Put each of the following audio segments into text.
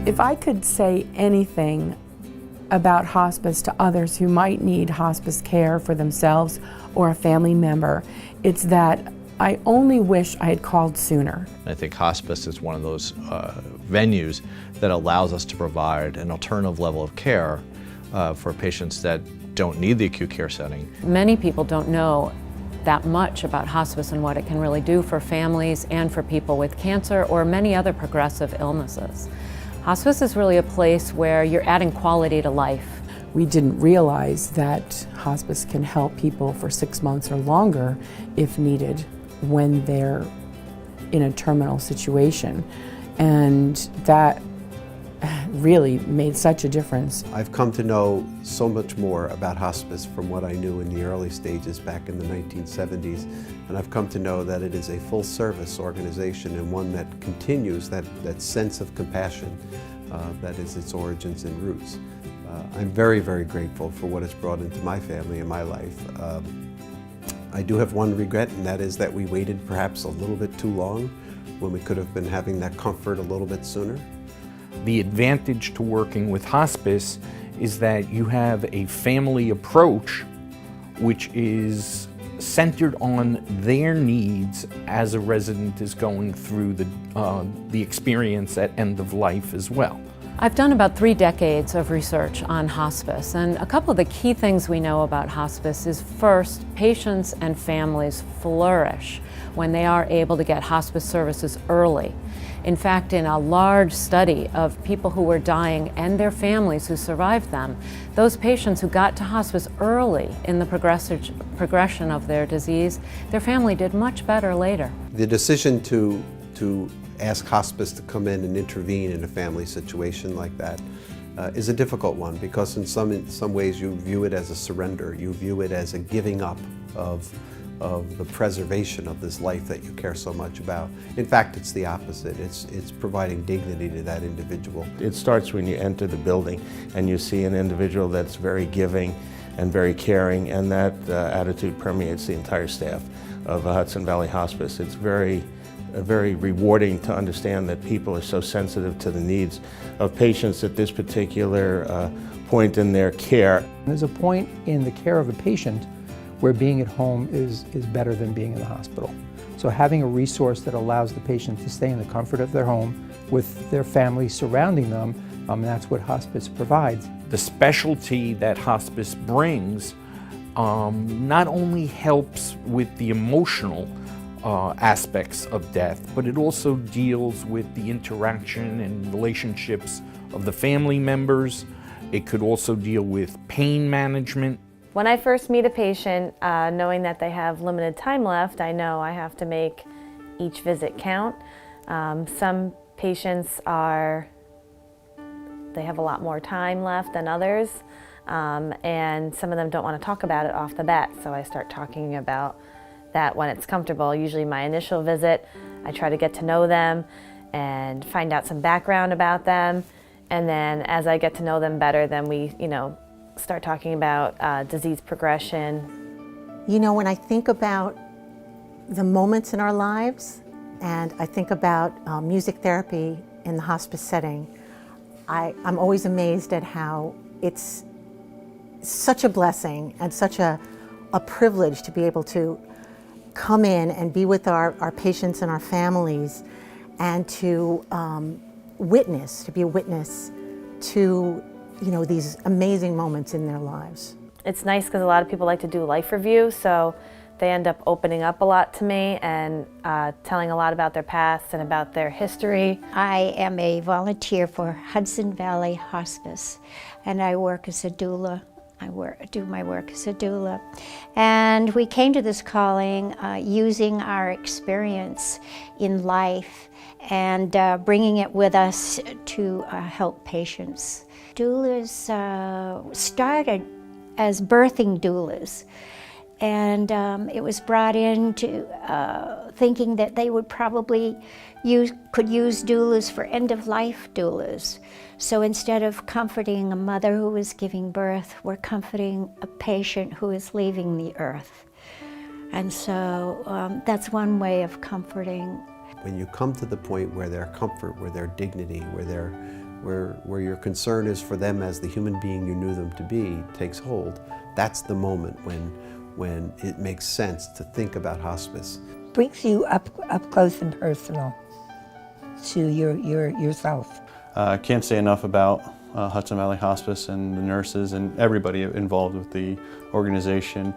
If I could say anything about hospice to others who might need hospice care for themselves or a family member, it's that I only wish I had called sooner. I think hospice is one of those venues that allows us to provide an alternative level of care for patients that don't need the acute care setting. Many people don't know that much about hospice and what it can really do for families and for people with cancer or many other progressive illnesses. Hospice is really a place where you're adding quality to life. We didn't realize that hospice can help people for 6 months or longer if needed when they're in a terminal situation. And that really made such a difference. I've come to know so much more about hospice from what I knew in the early stages back in the 1970s, and I've come to know that it is a full-service organization and one that continues that sense of compassion that is its origins and roots. I'm very, very grateful for what it's brought into my family and my life. I do have one regret, and that is that we waited perhaps a little bit too long when we could have been having that comfort a little bit sooner. The advantage to working with hospice is that you have a family approach which is centered on their needs as a resident is going through the experience at end of life as well. I've done about 3 decades of research on hospice, and a couple of the key things we know about hospice is first, patients and families flourish when they are able to get hospice services early. In fact, in a large study of people who were dying and their families who survived them, those patients who got to hospice early in the progression of their disease, their family did much better later. The decision to ask hospice to come in and intervene in a family situation like that is a difficult one, because in some ways you view it as a surrender. You view it as a giving up of the preservation of this life that you care so much about. In fact, it's the opposite. It's providing dignity to that individual. It starts when you enter the building and you see an individual that's very giving and very caring, and that attitude permeates the entire staff of Hudson Valley Hospice. It's very rewarding to understand that people are so sensitive to the needs of patients at this particular point in their care. There's a point in the care of a patient where being at home is better than being in the hospital. So having a resource that allows the patient to stay in the comfort of their home with their family surrounding them, that's what hospice provides. The specialty that hospice brings not only helps with the emotional aspects of death, but it also deals with the interaction and relationships of the family members. It could also deal with pain management. When I first meet a patient, knowing that they have limited time left, I know I have to make each visit count. Some patients they have a lot more time left than others, and some of them don't want to talk about it off the bat, so I start talking about that when it's comfortable. Usually my initial visit, I try to get to know them and find out some background about them, and then as I get to know them better, then we, start talking about disease progression. When I think about the moments in our lives, and I think about music therapy in the hospice setting, I'm always amazed at how it's such a blessing and such a privilege to be able to come in and be with our patients and our families, and to be a witness to these amazing moments in their lives. It's nice because a lot of people like to do life review, so they end up opening up a lot to me and telling a lot about their past and about their history. I am a volunteer for Hudson Valley Hospice, and I work as a doula. I do my work as a doula. And we came to this calling using our experience in life and bringing it with us to help patients. Doulas started as birthing doulas, and it was brought into thinking that they would probably could use doulas for end-of-life doulas. So instead of comforting a mother who is giving birth, we're comforting a patient who is leaving the earth. And so that's one way of comforting. When you come to the point where their comfort, where their dignity, where where your concern is for them as the human being you knew them to be takes hold, that's the moment when it makes sense to think about hospice. Brings you up close and personal to yourself. I can't say enough about Hudson Valley Hospice and the nurses and everybody involved with the organization,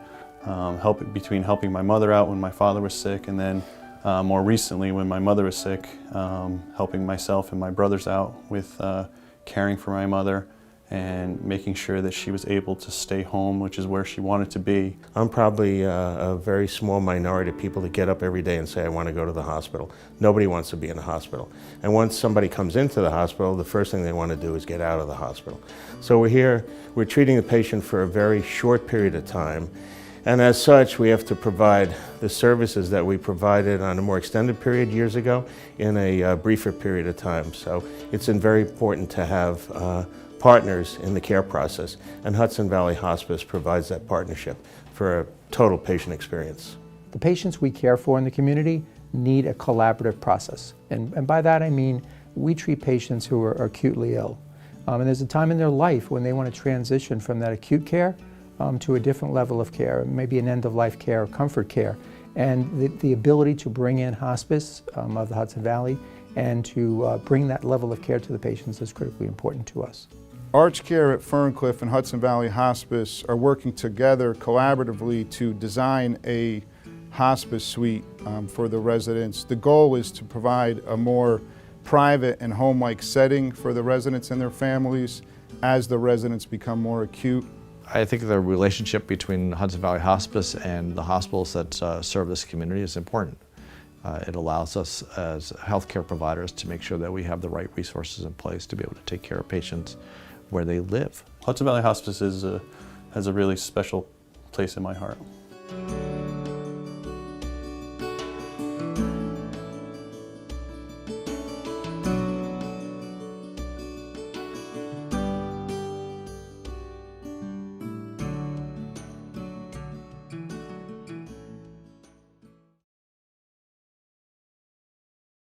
between helping my mother out when my father was sick, and then more recently when my mother was sick, helping myself and my brothers out with caring for my mother and making sure that she was able to stay home, which is where she wanted to be. I'm probably a very small minority of people that get up every day and say, I want to go to the hospital. Nobody wants to be in the hospital. And once somebody comes into the hospital, the first thing they want to do is get out of the hospital. So we're here, we're treating the patient for a very short period of time. And as such, we have to provide the services that we provided on a more extended period years ago in a briefer period of time. So it's very important to have partners in the care process, and Hudson Valley Hospice provides that partnership for a total patient experience. The patients we care for in the community need a collaborative process. And by that I mean we treat patients who are acutely ill. And there's a time in their life when they want to transition from that acute care to a different level of care, maybe an end-of-life care or comfort care. And the ability to bring in hospice of the Hudson Valley and to bring that level of care to the patients is critically important to us. Arch Care at Ferncliff and Hudson Valley Hospice are working together collaboratively to design a hospice suite for the residents. The goal is to provide a more private and home-like setting for the residents and their families as the residents become more acute. I think the relationship between Hudson Valley Hospice and the hospitals that serve this community is important. It allows us as healthcare providers to make sure that we have the right resources in place to be able to take care of patients where they live. Hudson Valley Hospice has a really special place in my heart.